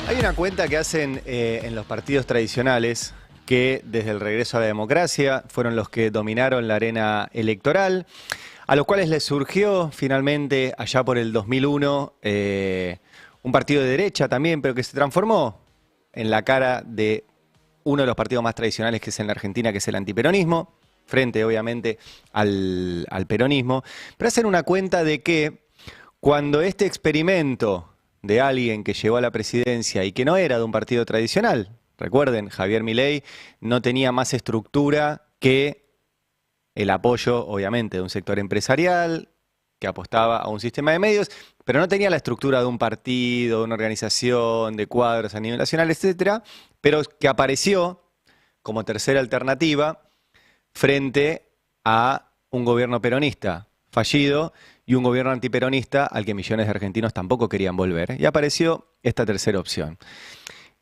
Hay una cuenta que hacen en los partidos tradicionales que desde el regreso a la democracia fueron los que dominaron la arena electoral, a los cuales les surgió finalmente allá por el 2001 un partido de derecha también, pero que se transformó en la cara de uno de los partidos más tradicionales que es en la Argentina, que es el antiperonismo, frente obviamente al peronismo, pero hacen una cuenta de que cuando este experimento de alguien que llegó a la presidencia y que no era de un partido tradicional, recuerden, Javier Milei no tenía más estructura que el apoyo, obviamente, de un sector empresarial que apostaba a un sistema de medios, pero no tenía la estructura de un partido, de una organización, de cuadros a nivel nacional, etcétera, pero que apareció como tercera alternativa frente a un gobierno peronista fallido y un gobierno antiperonista al que millones de argentinos tampoco querían volver. Y apareció esta tercera opción.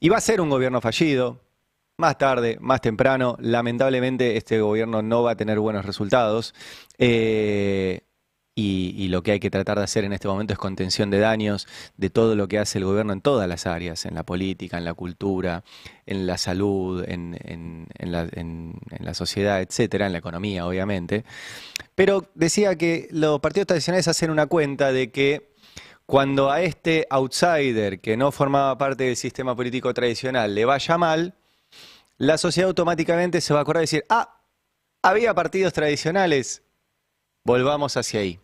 Y va a ser un gobierno fallido, más tarde, más temprano. Lamentablemente este gobierno no va a tener buenos resultados. Y lo que hay que tratar de hacer en este momento es contención de daños de todo lo que hace el gobierno en todas las áreas, en la política, en la cultura, en la salud, en la sociedad, etcétera, en la economía, obviamente. Pero decía que los partidos tradicionales hacen una cuenta de que cuando a este outsider que no formaba parte del sistema político tradicional le vaya mal, la sociedad automáticamente se va a acordar y decir, había partidos tradicionales, volvamos hacia ahí.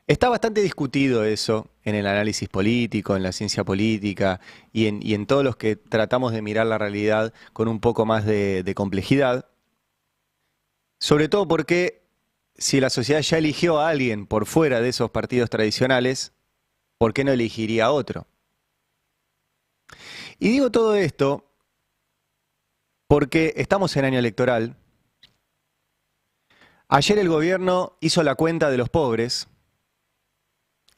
Está bastante discutido eso en el análisis político, en la ciencia política y en todos los que tratamos de mirar la realidad con un poco más de complejidad. Sobre todo porque si la sociedad ya eligió a alguien por fuera de esos partidos tradicionales, ¿por qué no elegiría a otro? Y digo todo esto porque estamos en año electoral. Ayer el gobierno hizo la cuenta de los pobres.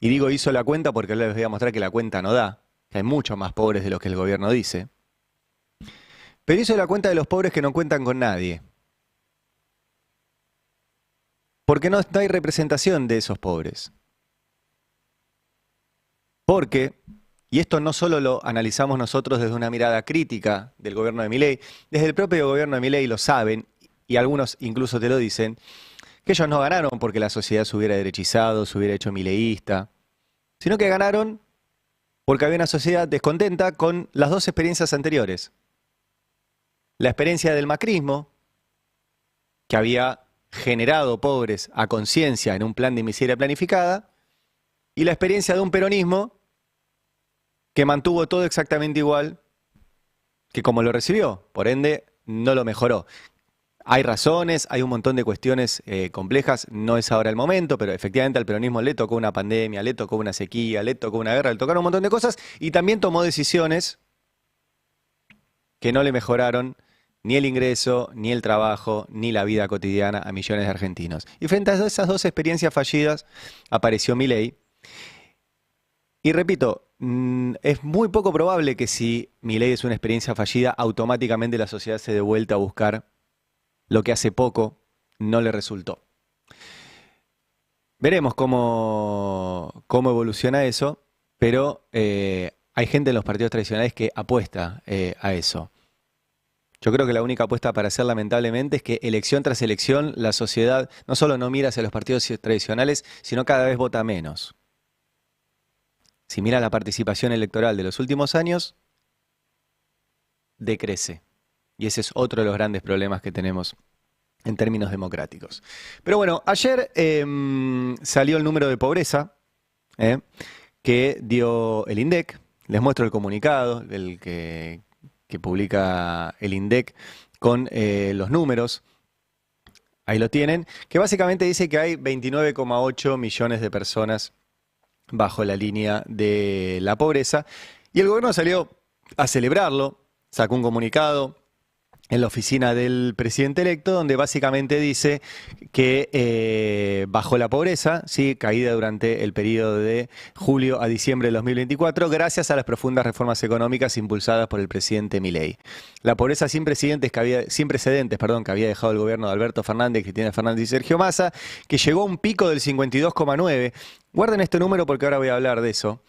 Y digo hizo la cuenta porque les voy a mostrar que la cuenta no da, que hay muchos más pobres de los que el gobierno dice. Pero hizo la cuenta de los pobres que no cuentan con nadie. Porque no hay representación de esos pobres. Porque, y esto no solo lo analizamos nosotros desde una mirada crítica del gobierno de Milei, desde el propio gobierno de Milei lo saben, y algunos incluso te lo dicen, que ellos no ganaron porque la sociedad se hubiera derechizado, se hubiera hecho mileísta, sino que ganaron porque había una sociedad descontenta con las dos experiencias anteriores. La experiencia del macrismo, que había generado pobres a conciencia en un plan de miseria planificada, y la experiencia de un peronismo que mantuvo todo exactamente igual que como lo recibió, por ende no lo mejoró. Hay razones, hay un montón de cuestiones complejas, no es ahora el momento, pero efectivamente al peronismo le tocó una pandemia, le tocó una sequía, le tocó una guerra, le tocaron un montón de cosas y también tomó decisiones que no le mejoraron ni el ingreso, ni el trabajo, ni la vida cotidiana a millones de argentinos. Y frente a esas dos experiencias fallidas apareció Milei. Y repito, es muy poco probable que si Milei es una experiencia fallida, automáticamente la sociedad se dé vuelta a buscar lo que hace poco no le resultó. Veremos cómo evoluciona eso, pero hay gente en los partidos tradicionales que apuesta a eso. Yo creo que la única apuesta para hacer, lamentablemente, es que elección tras elección la sociedad no solo no mira hacia los partidos tradicionales, sino cada vez vota menos. Si mira la participación electoral de los últimos años, decrece. Y ese es otro de los grandes problemas que tenemos en términos democráticos. Pero bueno, ayer salió el número de pobreza que dio el INDEC. Les muestro el comunicado que publica el INDEC con los números. Ahí lo tienen, que básicamente dice que hay 29,8 millones de personas bajo la línea de la pobreza. Y el gobierno salió a celebrarlo, sacó un comunicado en la oficina del presidente electo, donde básicamente dice que bajó la pobreza, ¿sí? Caída durante el periodo de julio a diciembre de 2024, gracias a las profundas reformas económicas impulsadas por el presidente Milei. La pobreza sin precedentes que había dejado el gobierno de Alberto Fernández, Cristina Fernández y Sergio Massa, que llegó a un pico del 52,9. Guarden este número porque ahora voy a hablar de eso.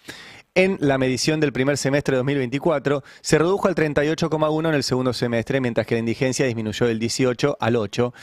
en la medición del primer semestre de 2024, se redujo al 38,1 en el segundo semestre, mientras que la indigencia disminuyó del 18 al 8,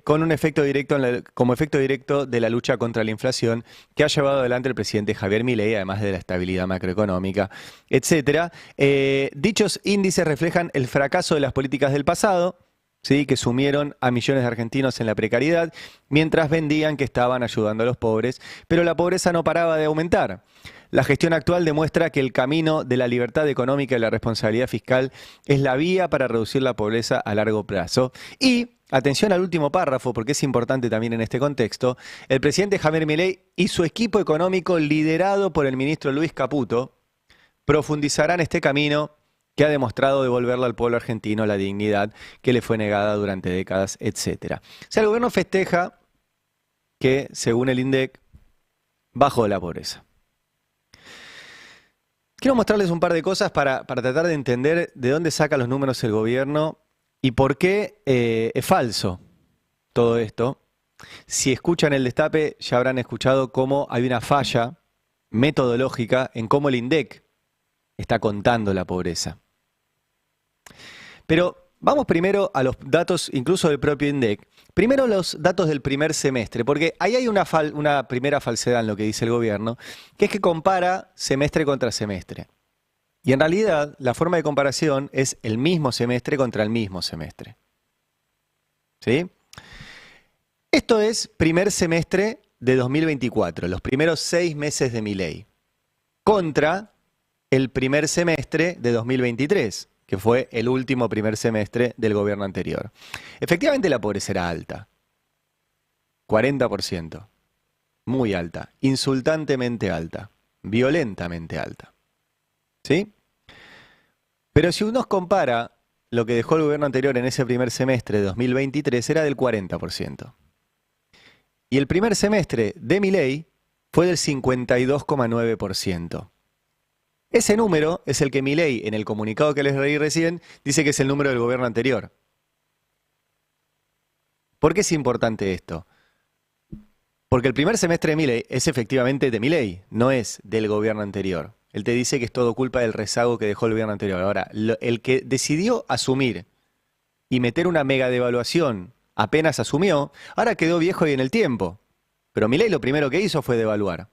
con un efecto directo como efecto directo de la lucha contra la inflación que ha llevado adelante el presidente Javier Milei, además de la estabilidad macroeconómica, etcétera. Dichos índices reflejan el fracaso de las políticas del pasado, ¿sí?, que sumieron a millones de argentinos en la precariedad, mientras vendían que estaban ayudando a los pobres, pero la pobreza no paraba de aumentar. La gestión actual demuestra que el camino de la libertad económica y la responsabilidad fiscal es la vía para reducir la pobreza a largo plazo. Y, atención al último párrafo, porque es importante también en este contexto, el presidente Javier Milei y su equipo económico, liderado por el ministro Luis Caputo, profundizarán este camino que ha demostrado devolverle al pueblo argentino la dignidad que le fue negada durante décadas, etc. O sea, el gobierno festeja que, según el INDEC, bajó la pobreza. Quiero mostrarles un par de cosas para tratar de entender de dónde saca los números el gobierno y por qué es falso todo esto. Si escuchan el Destape, ya habrán escuchado cómo hay una falla metodológica en cómo el INDEC está contando la pobreza. Pero vamos primero a los datos incluso del propio INDEC. Primero los datos del primer semestre, porque ahí hay una primera falsedad en lo que dice el gobierno, que es que compara semestre contra semestre. Y en realidad la forma de comparación es el mismo semestre contra el mismo semestre. ¿Sí? Esto es primer semestre de 2024, los primeros 6 meses de Milei, contra el primer semestre de 2023, que fue el último primer semestre del gobierno anterior. Efectivamente la pobreza era alta, 40%, muy alta, insultantemente alta, violentamente alta. ¿Sí? Pero si uno compara lo que dejó el gobierno anterior en ese primer semestre de 2023, era del 40%. Y el primer semestre de Milei fue del 52,9%. Ese número es el que Milei, en el comunicado que les leí recién, dice que es el número del gobierno anterior. ¿Por qué es importante esto? Porque el primer semestre de Milei es efectivamente de Milei, no es del gobierno anterior. Él te dice que es todo culpa del rezago que dejó el gobierno anterior. Ahora, el que decidió asumir y meter una mega devaluación apenas asumió, ahora quedó viejo y en el tiempo. Pero Milei lo primero que hizo fue devaluar.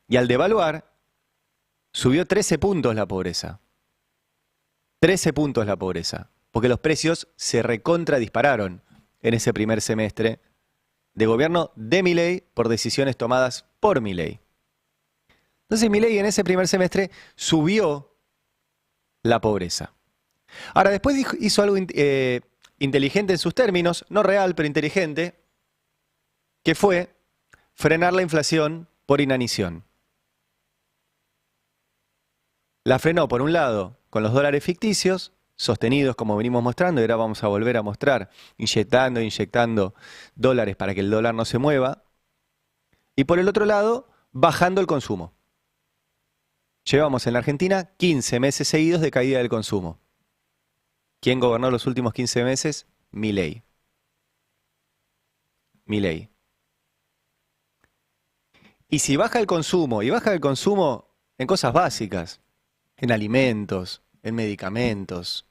Y al devaluar, subió 13 puntos la pobreza. 13 puntos la pobreza. Porque los precios se recontra dispararon en ese primer semestre de gobierno de Milei por decisiones tomadas por Milei. Entonces Milei en ese primer semestre subió la pobreza. Ahora después hizo algo inteligente en sus términos, no real pero inteligente, que fue frenar la inflación por inanición. La frenó, por un lado, con los dólares ficticios, sostenidos como venimos mostrando, y ahora vamos a volver a mostrar, inyectando dólares para que el dólar no se mueva. Y por el otro lado, bajando el consumo. Llevamos en la Argentina 15 meses seguidos de caída del consumo. ¿Quién gobernó los últimos 15 meses? Milei. Milei. Y si baja el consumo, y baja el consumo en cosas básicas, en alimentos, en medicamentos,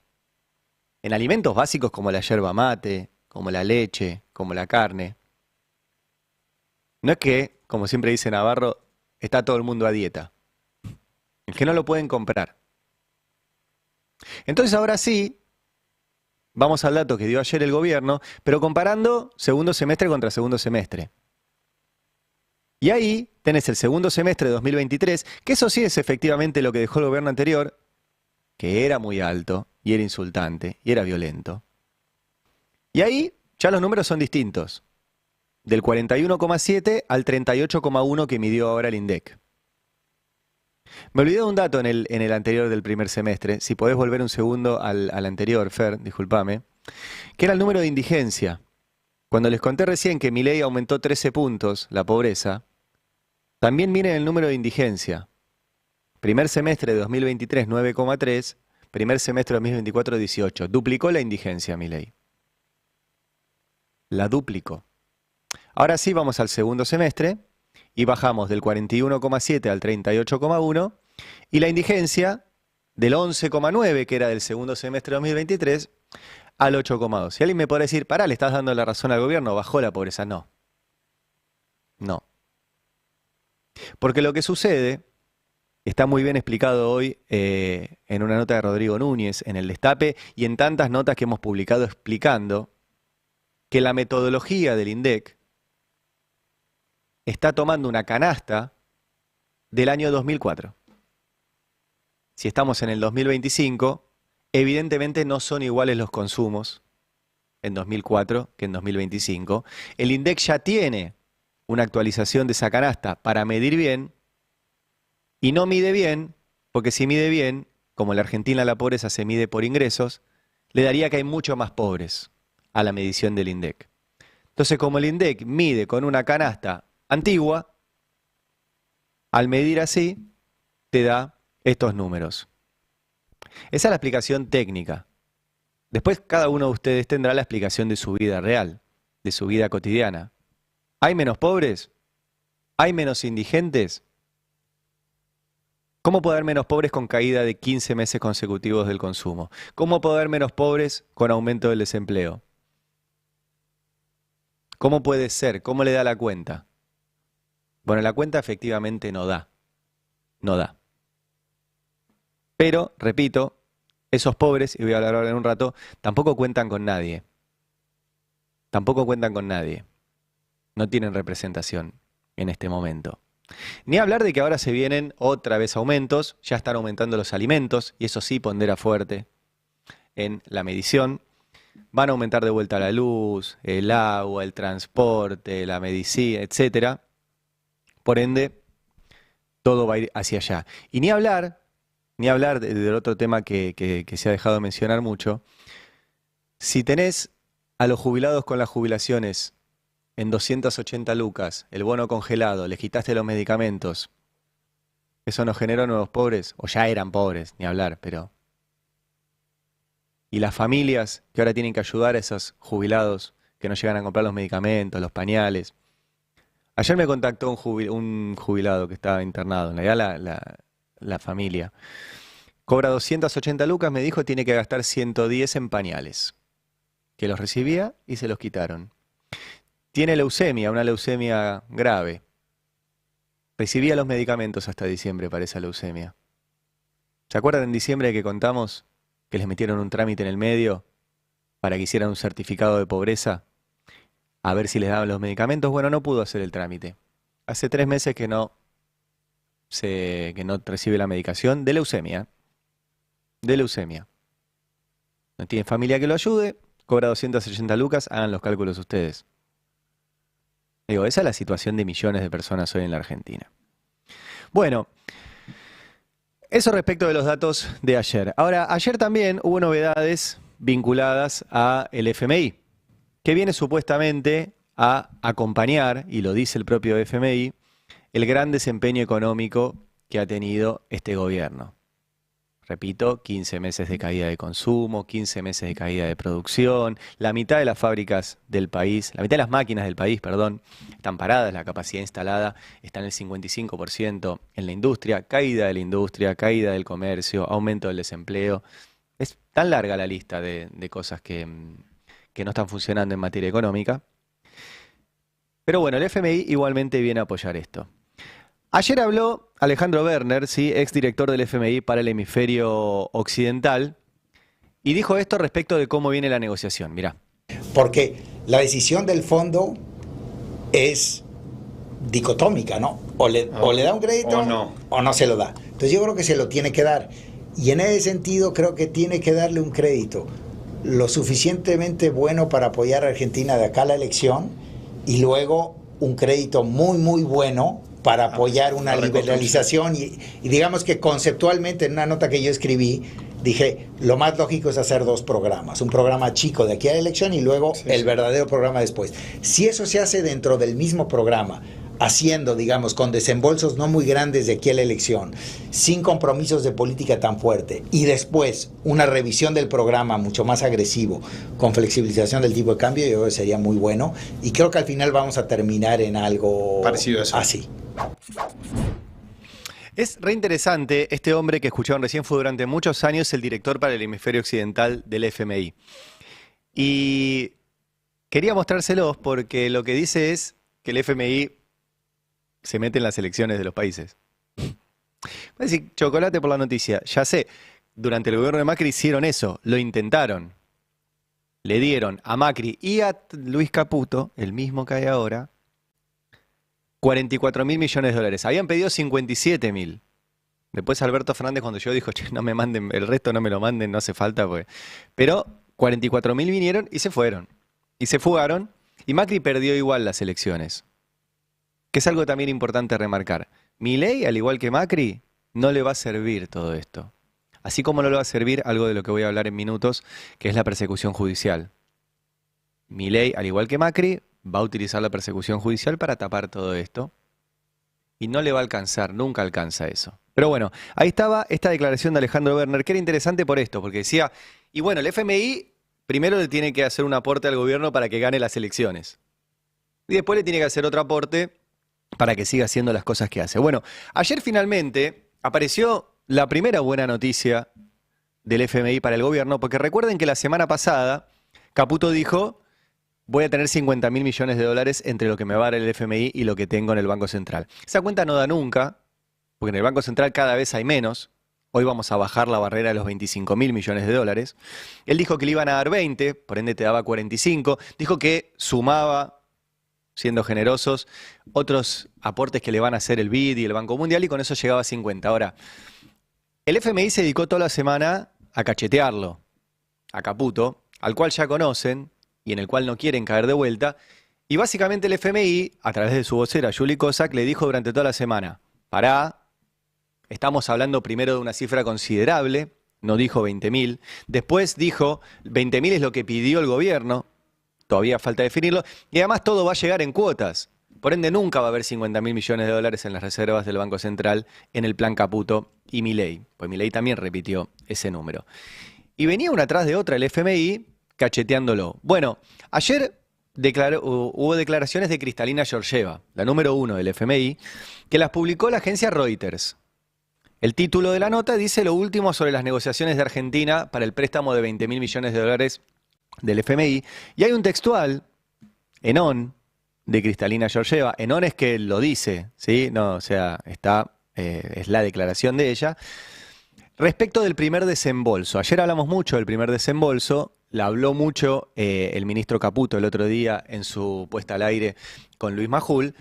en alimentos básicos como la yerba mate, como la leche, como la carne. No es que, como siempre dice Navarro, está todo el mundo a dieta. Es que no lo pueden comprar. Entonces ahora sí, vamos al dato que dio ayer el gobierno, pero comparando segundo semestre contra segundo semestre. Y ahí tenés el segundo semestre de 2023, que eso sí es efectivamente lo que dejó el gobierno anterior, que era muy alto, y era insultante, y era violento. Y ahí ya los números son distintos, del 41,7 al 38,1 que midió ahora el INDEC. Me olvidé de un dato en el anterior del primer semestre, si podés volver un segundo al anterior, Fer, discúlpame, que era el número de indigencia. Cuando les conté recién que Milei aumentó 13 puntos la pobreza, también miren el número de indigencia. Primer semestre de 2023, 9,3. Primer semestre de 2024, 18. Duplicó la indigencia, Milei. La duplicó. Ahora sí vamos al segundo semestre y bajamos del 41,7 al 38,1 Y la indigencia del 11,9, que era del segundo semestre de 2023, al 8,2. Si alguien me podrá decir, pará, le estás dando la razón al gobierno, bajó la pobreza. No. No. Porque lo que sucede, está muy bien explicado hoy en una nota de Rodrigo Núñez, en el Destape, y en tantas notas que hemos publicado explicando que la metodología del INDEC está tomando una canasta del año 2004. Si estamos en el 2025, evidentemente no son iguales los consumos en 2004 que en 2025. El INDEC ya tiene una actualización de esa canasta para medir bien, y no mide bien, porque si mide bien, como en la Argentina la pobreza se mide por ingresos, le daría que hay mucho más pobres a la medición del INDEC. Entonces, como el INDEC mide con una canasta antigua, al medir así, te da estos números. Esa es la explicación técnica. Después cada uno de ustedes tendrá la explicación de su vida real, de su vida cotidiana. ¿Hay menos pobres? ¿Hay menos indigentes? ¿Cómo puede haber menos pobres con caída de 15 meses consecutivos del consumo? ¿Cómo puede haber menos pobres con aumento del desempleo? ¿Cómo puede ser? ¿Cómo le da la cuenta? Bueno, la cuenta efectivamente no da. No da. Pero, repito, esos pobres, y voy a hablar ahora en un rato, tampoco cuentan con nadie. Tampoco cuentan con nadie. No tienen representación en este momento. Ni hablar de que ahora se vienen otra vez aumentos, ya están aumentando los alimentos, y eso sí pondera fuerte en la medición. Van a aumentar de vuelta la luz, el agua, el transporte, la medicina, etcétera. Por ende, todo va a ir hacia allá. Y ni hablar del otro tema que se ha dejado de mencionar mucho. Si tenés a los jubilados con las jubilaciones en 280 lucas, el bono congelado, les quitaste los medicamentos, ¿eso no generó nuevos pobres? O ya eran pobres, ni hablar, pero... Y las familias que ahora tienen que ayudar a esos jubilados que no llegan a comprar los medicamentos, los pañales. Ayer me contactó un jubilado que estaba internado, en realidad la familia. Cobra 280 lucas, me dijo, tiene que gastar 110 en pañales. Que los recibía y se los quitaron. Tiene leucemia, una leucemia grave. Recibía los medicamentos hasta diciembre para esa leucemia. ¿Se acuerdan en diciembre que contamos que les metieron un trámite en el medio para que hicieran un certificado de pobreza? A ver si les daban los medicamentos. Bueno, no pudo hacer el trámite. Hace 3 meses que no recibe la medicación de leucemia. De leucemia. No tiene familia que lo ayude, cobra 280 lucas, hagan los cálculos ustedes. Digo, esa es la situación de millones de personas hoy en la Argentina. Bueno, eso respecto de los datos de ayer. Ahora, ayer también hubo novedades vinculadas al FMI, que viene supuestamente a acompañar, y lo dice el propio FMI, el gran desempeño económico que ha tenido este gobierno. Repito, 15 meses de caída de consumo, 15 meses de caída de producción, la mitad de las fábricas del país, la mitad de las máquinas del país, perdón, están paradas, la capacidad instalada está en el 55% en la industria, caída de la industria, caída del comercio, aumento del desempleo. Es tan larga la lista de cosas que no están funcionando en materia económica. Pero bueno, el FMI igualmente viene a apoyar esto. Ayer habló Alejandro Werner, ¿sí?, exdirector del FMI para el hemisferio occidental, y dijo esto respecto de cómo viene la negociación. Mirá. Porque la decisión del fondo es dicotómica, ¿no? O le da un crédito o no se lo da. Entonces yo creo que se lo tiene que dar. Y en ese sentido creo que tiene que darle un crédito lo suficientemente bueno para apoyar a Argentina de acá a la elección, y luego un crédito muy, muy bueno para apoyar una liberalización. Y digamos que conceptualmente, en una nota que yo escribí, dije, lo más lógico es hacer 2 programas. Un programa chico de aquí a la elección y luego el verdadero programa después. Si eso se hace dentro del mismo programa, haciendo, digamos, con desembolsos no muy grandes de aquí a la elección, sin compromisos de política tan fuerte, y después una revisión del programa mucho más agresivo, con flexibilización del tipo de cambio, yo creo que sería muy bueno, y creo que al final vamos a terminar en algo parecido a eso. Así. Es re interesante, este hombre que escucharon recién fue durante muchos años el director para el hemisferio occidental del FMI. Y quería mostrárselos porque lo que dice es que el FMI se mete en las elecciones de los países. Va a decir, chocolate por la noticia. Ya sé, durante el gobierno de Macri hicieron eso, lo intentaron. Le dieron a Macri y a Luis Caputo, el mismo que hay ahora, 44.000 millones de dólares. Habían pedido 57.000. Después Alberto Fernández cuando yo dijo, che, no me manden, el resto no me lo manden, no hace falta. Pues. Pero 44.000 vinieron y se fueron. Y se fugaron y Macri perdió igual las elecciones. Que es algo también importante remarcar. Milei, al igual que Macri, no le va a servir todo esto. Así como no le va a servir algo de lo que voy a hablar en minutos, que es la persecución judicial. Milei, al igual que Macri, va a utilizar la persecución judicial para tapar todo esto. Y no le va a alcanzar, nunca alcanza eso. Pero bueno, ahí estaba esta declaración de Alejandro Werner, que era interesante por esto, porque decía, y bueno, el FMI primero le tiene que hacer un aporte al gobierno para que gane las elecciones. Y después le tiene que hacer otro aporte para que siga haciendo las cosas que hace. Bueno, ayer finalmente apareció la primera buena noticia del FMI para el gobierno, porque recuerden que la semana pasada Caputo dijo, voy a tener 50.000 millones de dólares entre lo que me va a dar el FMI y lo que tengo en el Banco Central. Esa cuenta no da nunca, porque en el Banco Central cada vez hay menos. Hoy vamos a bajar la barrera de los 25.000 millones de dólares. Él dijo que le iban a dar 20, por ende te daba 45. Dijo que sumaba, siendo generosos, otros aportes que le van a hacer el BID y el Banco Mundial y con eso llegaba a 50. Ahora, el FMI se dedicó toda la semana a cachetearlo, a Caputo, al cual ya conocen y en el cual no quieren caer de vuelta. Y básicamente el FMI, a través de su vocera, Julie Kozak, le dijo durante toda la semana, pará, estamos hablando primero de una cifra considerable, no dijo 20.000, después dijo 20.000 es lo que pidió el gobierno, todavía falta definirlo, y además todo va a llegar en cuotas. Por ende, nunca va a haber 50.000 millones de dólares en las reservas del Banco Central en el plan Caputo y Milei. Pues Milei también repitió ese número. Y venía una tras de otra el FMI cacheteándolo. Bueno, ayer hubo declaraciones de Kristalina Georgieva, la número 1 del FMI, que las publicó la agencia Reuters. El título de la nota dice lo último sobre las negociaciones de Argentina para el préstamo de 20.000 millones de dólares del FMI. Y hay un textual, en on, de Kristalina Georgieva. En on es que lo dice, ¿sí? No, o sea, es la declaración de ella. Respecto del primer desembolso. Ayer hablamos mucho del primer desembolso. La habló mucho el ministro Caputo el otro día en su puesta al aire con Luis Majul.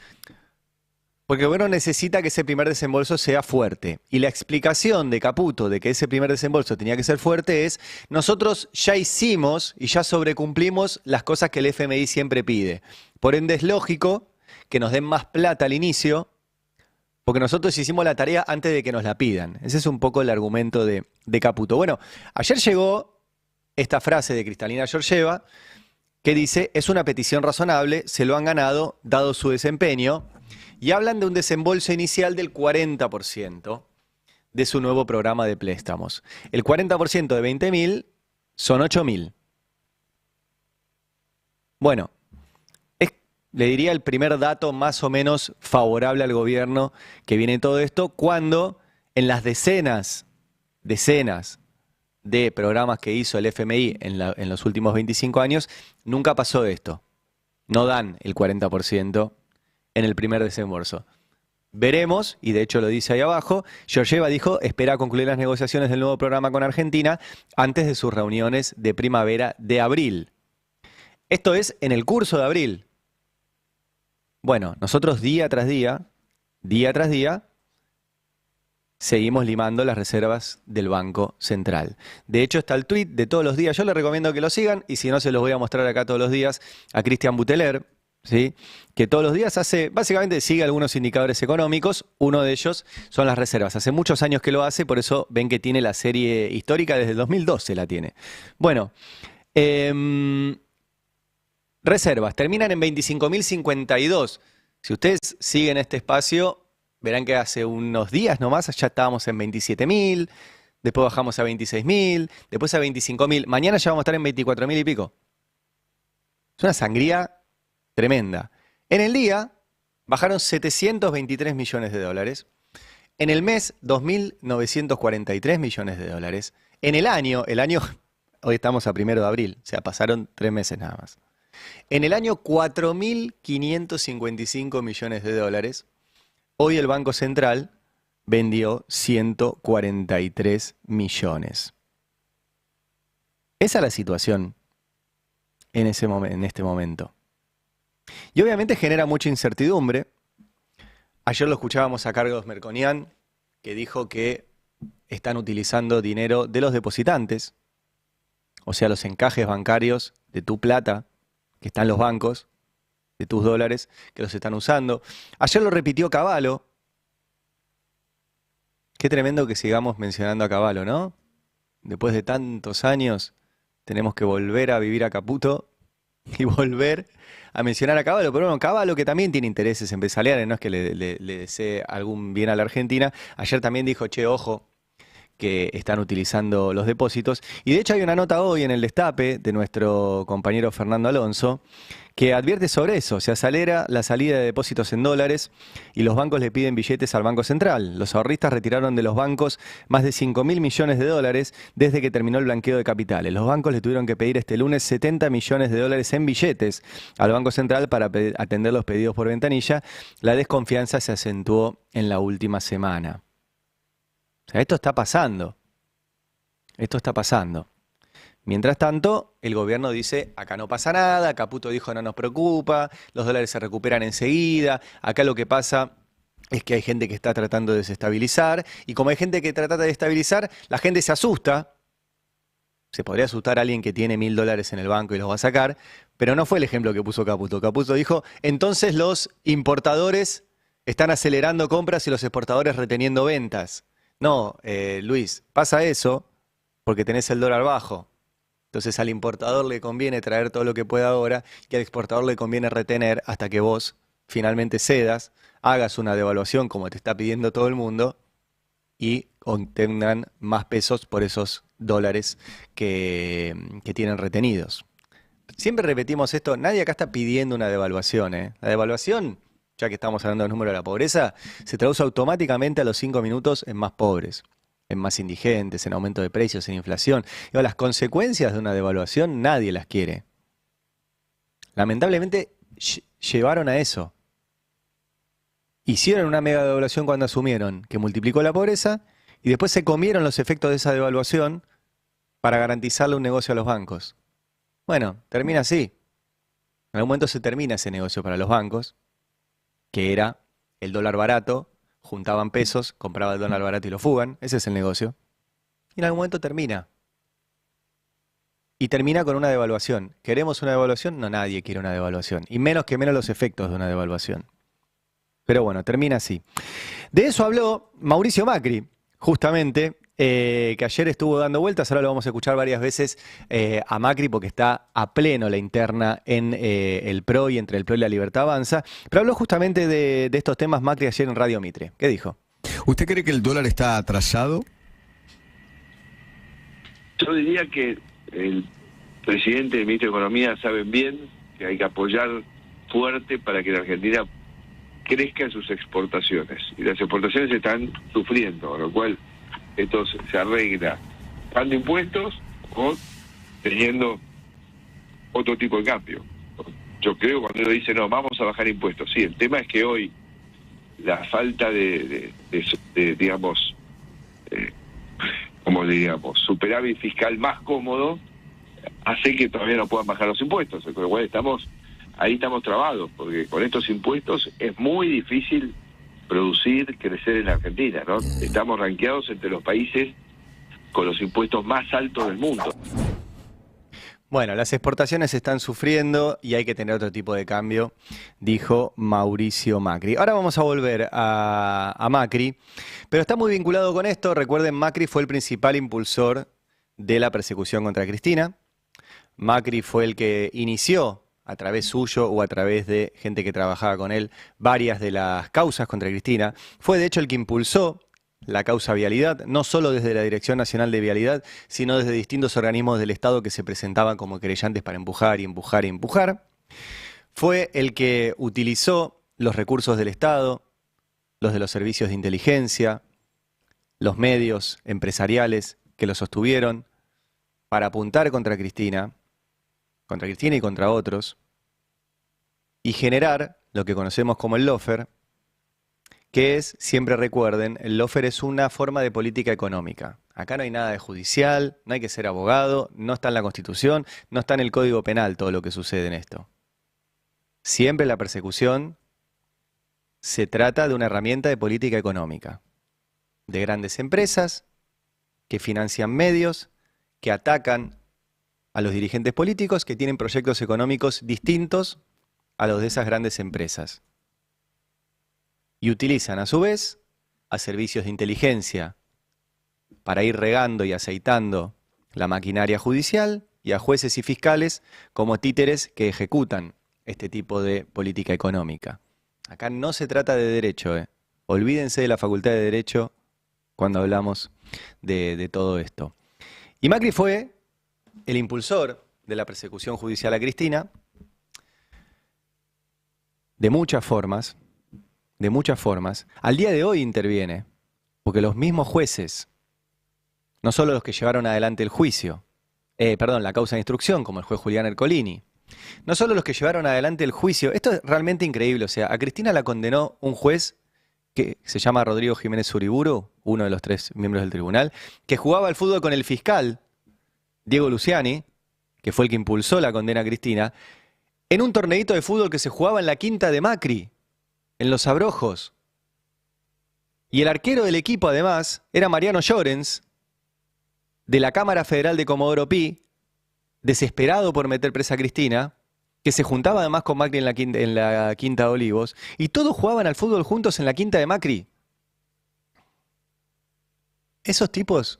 Porque el gobierno necesita que ese primer desembolso sea fuerte. Y la explicación de Caputo de que ese primer desembolso tenía que ser fuerte es, nosotros ya hicimos y ya sobrecumplimos las cosas que el FMI siempre pide. Por ende es lógico que nos den más plata al inicio, porque nosotros hicimos la tarea antes de que nos la pidan. Ese es un poco el argumento de Caputo. Bueno, ayer llegó esta frase de Kristalina Georgieva que dice, es una petición razonable, se lo han ganado, dado su desempeño. Y hablan de un desembolso inicial del 40% de su nuevo programa de préstamos. El 40% de 20.000 son 8.000. Bueno, le diría el primer dato más o menos favorable al gobierno que viene todo esto, cuando en las decenas de programas que hizo el FMI en los últimos 25 años, nunca pasó esto. No dan el 40% en el primer desembolso. Veremos, y de hecho lo dice ahí abajo, Georgieva dijo, espera concluir las negociaciones del nuevo programa con Argentina antes de sus reuniones de primavera de abril. Esto es en el curso de abril. Bueno, nosotros día tras día, seguimos limando las reservas del Banco Central. De hecho, está el tuit de todos los días. Yo les recomiendo que lo sigan, y si no, se los voy a mostrar acá todos los días a Cristian Buteler, ¿sí? Que todos los días básicamente sigue algunos indicadores económicos, uno de ellos son las reservas. Hace muchos años que lo hace, por eso ven que tiene la serie histórica, desde el 2012 la tiene. Bueno, reservas, terminan en 25.052. Si ustedes siguen este espacio, verán que hace unos días nomás ya estábamos en 27.000, después bajamos a 26.000, después a 25.000. Mañana ya vamos a estar en 24.000 y pico. Es una sangría tremenda. En el día bajaron 723 millones de dólares. En el mes, 2.943 millones de dólares. En el año, hoy estamos a 1 de abril, o sea, pasaron 3 meses nada más. En el año, 4.555 millones de dólares. Hoy el Banco Central vendió 143 millones. Esa es la situación en este momento. Y obviamente genera mucha incertidumbre. Ayer lo escuchábamos a Carlos Merconian, que dijo que están utilizando dinero de los depositantes, o sea, los encajes bancarios de tu plata, que están en los bancos, de tus dólares, que los están usando. Ayer lo repitió Cavallo. Qué tremendo que sigamos mencionando a Cavallo, ¿no? Después de tantos años, tenemos que volver a vivir a Caputo y volver a mencionar a Cavallo. Pero bueno, Cavallo, que también tiene intereses empresariales, no es que le desee algún bien a la Argentina. Ayer también dijo, che, ojo, que están utilizando los depósitos. Y de hecho hay una nota hoy en el Destape de nuestro compañero Fernando Alonso que advierte sobre eso. Se acelera la salida de depósitos en dólares y los bancos le piden billetes al Banco Central. Los ahorristas retiraron de los bancos más de 5.000 millones de dólares desde que terminó el blanqueo de capitales. Los bancos le tuvieron que pedir este lunes 70 millones de dólares en billetes al Banco Central para atender los pedidos por ventanilla. La desconfianza se acentuó en la última semana. O sea, esto está pasando. Esto está pasando. Mientras tanto, el gobierno dice, acá no pasa nada, Caputo dijo no nos preocupa, los dólares se recuperan enseguida, acá lo que pasa es que hay gente que está tratando de desestabilizar, y como hay gente que trata de desestabilizar, la gente se asusta. Se podría asustar a alguien que tiene $1.000 en el banco y los va a sacar, pero no fue el ejemplo que puso Caputo. Caputo dijo, entonces los importadores están acelerando compras y los exportadores reteniendo ventas. No, Luis, pasa eso porque tenés el dólar bajo. Entonces al importador le conviene traer todo lo que pueda ahora y al exportador le conviene retener hasta que vos finalmente cedas, hagas una devaluación como te está pidiendo todo el mundo y obtengan más pesos por esos dólares que tienen retenidos. Siempre repetimos esto, nadie acá está pidiendo una devaluación, ¿eh? La devaluación, ya que estamos hablando del número de la pobreza, se traduce automáticamente a los 5 minutos en más pobres, en más indigentes, en aumento de precios, en inflación. Y las consecuencias de una devaluación nadie las quiere. Lamentablemente llevaron a eso. Hicieron una mega devaluación cuando asumieron que multiplicó la pobreza y después se comieron los efectos de esa devaluación para garantizarle un negocio a los bancos. Bueno, termina así. En algún momento se termina ese negocio para los bancos, que era el dólar barato, juntaban pesos, compraban el dólar barato y lo fugan. Ese es el negocio. Y en algún momento termina. Y termina con una devaluación. ¿Queremos una devaluación? No, nadie quiere una devaluación. Y menos los efectos de una devaluación. Pero bueno, termina así. De eso habló Mauricio Macri, justamente, que ayer estuvo dando vueltas. Ahora lo vamos a escuchar varias veces a Macri porque está a pleno la interna en el PRO y entre el PRO y la Libertad Avanza. Pero habló justamente de estos temas Macri ayer en Radio Mitre. ¿Qué dijo? ¿Usted cree que el dólar está atrasado? Yo diría que el presidente y el ministro de Economía saben bien que hay que apoyar fuerte para que la Argentina crezca en sus exportaciones. Y las exportaciones están sufriendo, con lo cual esto se arregla pagando impuestos o teniendo otro tipo de cambio. Yo creo cuando uno dice, no, vamos a bajar impuestos. Sí, el tema es que hoy la falta de digamos, como diríamos, superávit fiscal más cómodo hace que todavía no puedan bajar los impuestos. Con lo cual estamos trabados, porque con estos impuestos es muy difícil producir, crecer en la Argentina, ¿no? Estamos rankeados entre los países con los impuestos más altos del mundo. Bueno, las exportaciones están sufriendo y hay que tener otro tipo de cambio, dijo Mauricio Macri. Ahora vamos a volver a Macri, pero está muy vinculado con esto. Recuerden, Macri fue el principal impulsor de la persecución contra Cristina. Macri fue el que inició, a través suyo o a través de gente que trabajaba con él, varias de las causas contra Cristina. Fue de hecho el que impulsó la causa Vialidad, no solo desde la Dirección Nacional de Vialidad, sino desde distintos organismos del Estado que se presentaban como querellantes para empujar y empujar y empujar. Fue el que utilizó los recursos del Estado, los de los servicios de inteligencia, los medios empresariales que lo sostuvieron para apuntar contra Cristina y contra otros, y generar lo que conocemos como el lawfare, que es, siempre recuerden, el lawfare es una forma de política económica. Acá no hay nada de judicial, no hay que ser abogado, no está en la Constitución, no está en el Código Penal todo lo que sucede en esto. Siempre la persecución se trata de una herramienta de política económica, de grandes empresas que financian medios, que atacan a los dirigentes políticos que tienen proyectos económicos distintos a los de esas grandes empresas. Y utilizan a su vez a servicios de inteligencia para ir regando y aceitando la maquinaria judicial y a jueces y fiscales como títeres que ejecutan este tipo de política económica. Acá no se trata de derecho, ¿eh? Olvídense de la facultad de derecho cuando hablamos de todo esto. Y Macri fue el impulsor de la persecución judicial a Cristina de muchas formas. Al día de hoy interviene, porque los mismos jueces, no solo los que llevaron adelante el juicio, la causa de instrucción, como el juez Julián Ercolini, no solo los que llevaron adelante el juicio, esto es realmente increíble, o sea, a Cristina la condenó un juez que se llama Rodrigo Jiménez Uriburu, uno de los 3 miembros del tribunal, que jugaba al fútbol con el fiscal Diego Luciani, que fue el que impulsó la condena a Cristina, en un torneito de fútbol que se jugaba en la quinta de Macri, en Los Abrojos. Y el arquero del equipo, además, era Mariano Llorens, de la Cámara Federal de Comodoro Pi, desesperado por meter presa a Cristina, que se juntaba además con Macri en la Quinta de Olivos, y todos jugaban al fútbol juntos en la Quinta de Macri. Esos tipos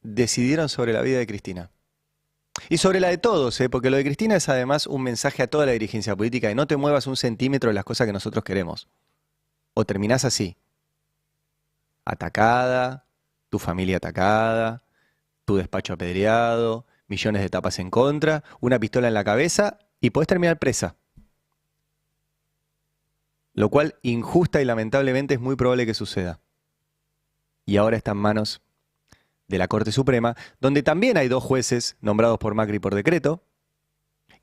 decidieron sobre la vida de Cristina. Y sobre la de todos, porque lo de Cristina es además un mensaje a toda la dirigencia política de no te muevas un centímetro de las cosas que nosotros queremos. O terminás así. Atacada, tu familia atacada, tu despacho apedreado, millones de tapas en contra, una pistola en la cabeza y podés terminar presa. Lo cual, injusta y lamentablemente, es muy probable que suceda. Y ahora está en manos de la Corte Suprema, donde también hay 2 jueces nombrados por Macri por decreto,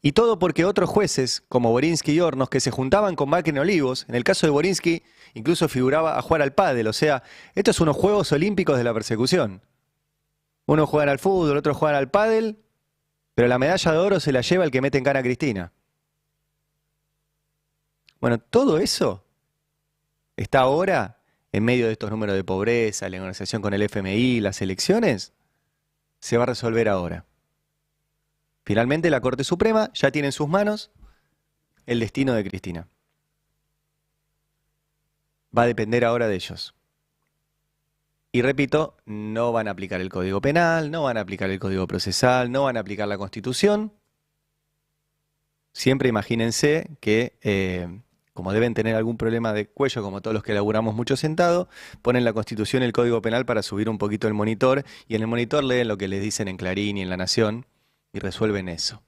y todo porque otros jueces, como Borinsky y Hornos, que se juntaban con Macri en Olivos, en el caso de Borinsky, incluso figuraba a jugar al pádel, o sea, estos son unos Juegos Olímpicos de la persecución. Unos juegan al fútbol, otros juegan al pádel, pero la medalla de oro se la lleva el que mete en cara a Cristina. Bueno, todo eso está ahora en medio de estos números de pobreza, la negociación con el FMI, las elecciones, se va a resolver ahora. Finalmente la Corte Suprema ya tiene en sus manos el destino de Cristina. Va a depender ahora de ellos. Y repito, no van a aplicar el Código Penal, no van a aplicar el Código Procesal, no van a aplicar la Constitución. Siempre imagínense que, como deben tener algún problema de cuello, como todos los que laburamos mucho sentado, ponen la Constitución y el Código Penal para subir un poquito el monitor, y en el monitor leen lo que les dicen en Clarín y en La Nación, y resuelven eso.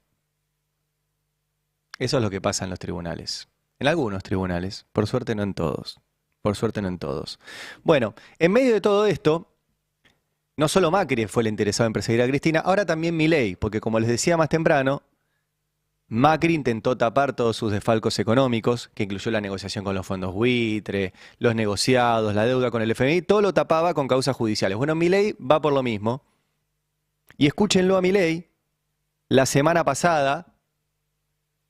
Eso es lo que pasa en los tribunales. En algunos tribunales, por suerte no en todos. Por suerte no en todos. Bueno, en medio de todo esto, no solo Macri fue el interesado en perseguir a Cristina, ahora también Milei, porque como les decía más temprano, Macri intentó tapar todos sus desfalcos económicos, que incluyó la negociación con los fondos buitre, los negociados, la deuda con el FMI, todo lo tapaba con causas judiciales. Bueno, Milei va por lo mismo. Y escúchenlo a Milei la semana pasada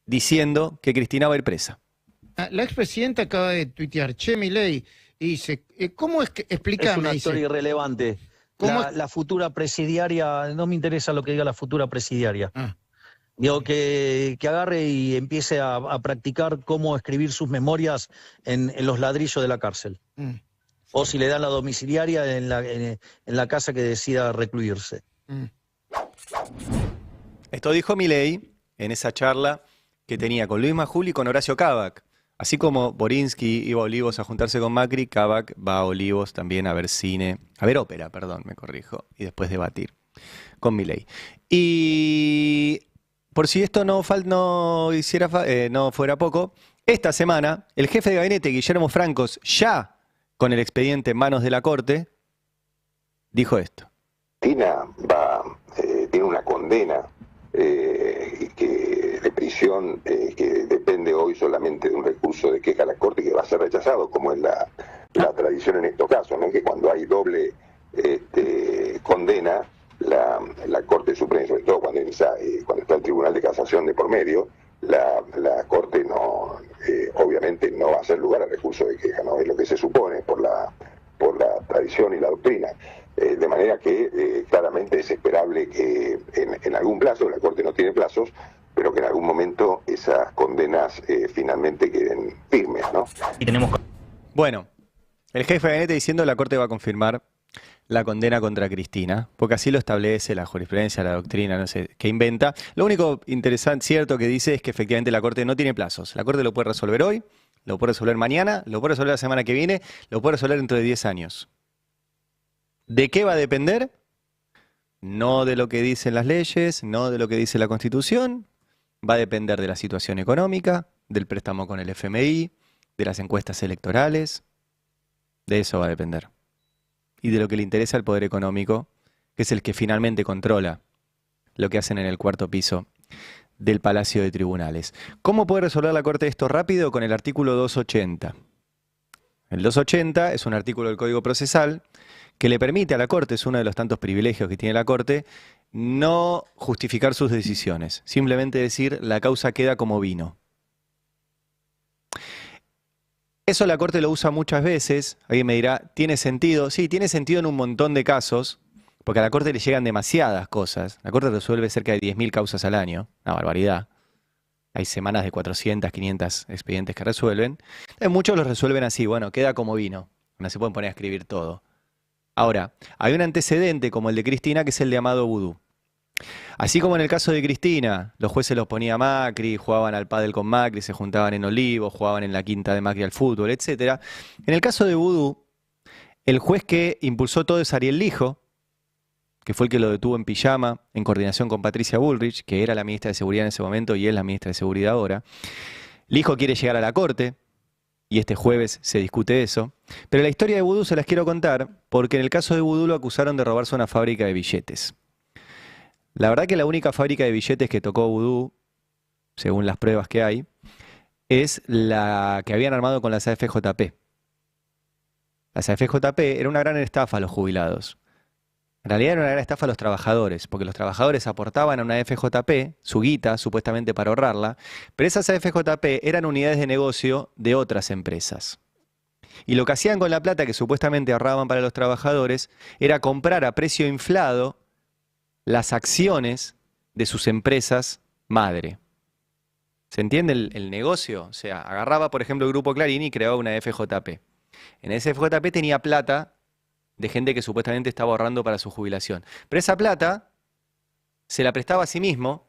diciendo que Cristina va a ir presa. La expresidenta acaba de tuitear, che, Milei, y dice, ¿cómo es que, explícame? Es una historia irrelevante. La futura presidiaria, no me interesa lo que diga la futura presidiaria. Digo, que agarre y empiece a practicar cómo escribir sus memorias en los ladrillos de la cárcel. O si le dan la domiciliaria en la casa que decida recluirse. Esto dijo Milei en esa charla que tenía con Luis Majul y con Horacio Kavak. Así como Borinsky iba a Olivos a juntarse con Macri, Kavak va a Olivos también a ver cine, a ver ópera, perdón, me corrijo, y después debatir con Milei. Y por si esto no fuera poco, esta semana el jefe de gabinete, Guillermo Francos, ya con el expediente en manos de la Corte, dijo esto. Cristina tiene una condena de prisión que depende hoy solamente de un recurso de queja a la Corte que va a ser rechazado, como es la tradición en estos casos, ¿no? Que cuando hay doble condena, la Corte Suprema, sobre todo cuando está el Tribunal de Casación de por medio, la Corte no, obviamente no va a hacer lugar al recurso de queja, ¿no? Es lo que se supone por la tradición y la doctrina. De manera que claramente es esperable que en algún plazo, la Corte no tiene plazos, pero que en algún momento esas condenas finalmente queden firmes, ¿no? Bueno, el jefe de gabinete diciendo la Corte va a confirmar la condena contra Cristina, porque así lo establece la jurisprudencia, la doctrina, no sé, que inventa. Lo único interesante, cierto, que dice es que efectivamente la Corte no tiene plazos. La Corte lo puede resolver hoy, lo puede resolver mañana, lo puede resolver la semana que viene, lo puede resolver dentro de 10 años. ¿De qué va a depender? No de lo que dicen las leyes, no de lo que dice la Constitución. Va a depender de la situación económica, del préstamo con el FMI, de las encuestas electorales. De eso va a depender. Y de lo que le interesa al poder económico, que es el que finalmente controla lo que hacen en el cuarto piso del Palacio de Tribunales. ¿Cómo puede resolver la Corte esto rápido? Con el artículo 280. El 280 es un artículo del Código Procesal que le permite a la Corte, es uno de los tantos privilegios que tiene la Corte, no justificar sus decisiones. Simplemente decir, la causa queda como vino. Eso la Corte lo usa muchas veces. Alguien me dirá, ¿tiene sentido? Sí, tiene sentido en un montón de casos, porque a la Corte le llegan demasiadas cosas. La Corte resuelve cerca de 10.000 causas al año, una barbaridad. Hay semanas de 400, 500 expedientes que resuelven. Muchos los resuelven así, bueno, queda como vino. No se pueden poner a escribir todo. Ahora, hay un antecedente como el de Cristina, que es el llamado vudú. Así como en el caso de Cristina, los jueces los ponía a Macri, jugaban al pádel con Macri, se juntaban en Olivos, jugaban en la quinta de Macri al fútbol, etc. En el caso de vudú, el juez que impulsó todo es Ariel Lijo, que fue el que lo detuvo en pijama, en coordinación con Patricia Bullrich, que era la ministra de Seguridad en ese momento y es la ministra de Seguridad ahora. Lijo quiere llegar a la Corte, y este jueves se discute eso. Pero la historia de vudú se las quiero contar, porque en el caso de vudú lo acusaron de robarse una fábrica de billetes. La verdad que la única fábrica de billetes que tocó vudú, según las pruebas que hay, es la que habían armado con las AFJP. Las AFJP era una gran estafa a los jubilados. En realidad era una gran estafa a los trabajadores, porque los trabajadores aportaban a una AFJP su guita, supuestamente para ahorrarla, pero esas AFJP eran unidades de negocio de otras empresas. Y lo que hacían con la plata que supuestamente ahorraban para los trabajadores era comprar a precio inflado las acciones de sus empresas madre. ¿Se entiende el negocio? O sea, agarraba, por ejemplo, el Grupo Clarín y creaba una FJP. En esa FJP tenía plata de gente que supuestamente estaba ahorrando para su jubilación. Pero esa plata se la prestaba a sí mismo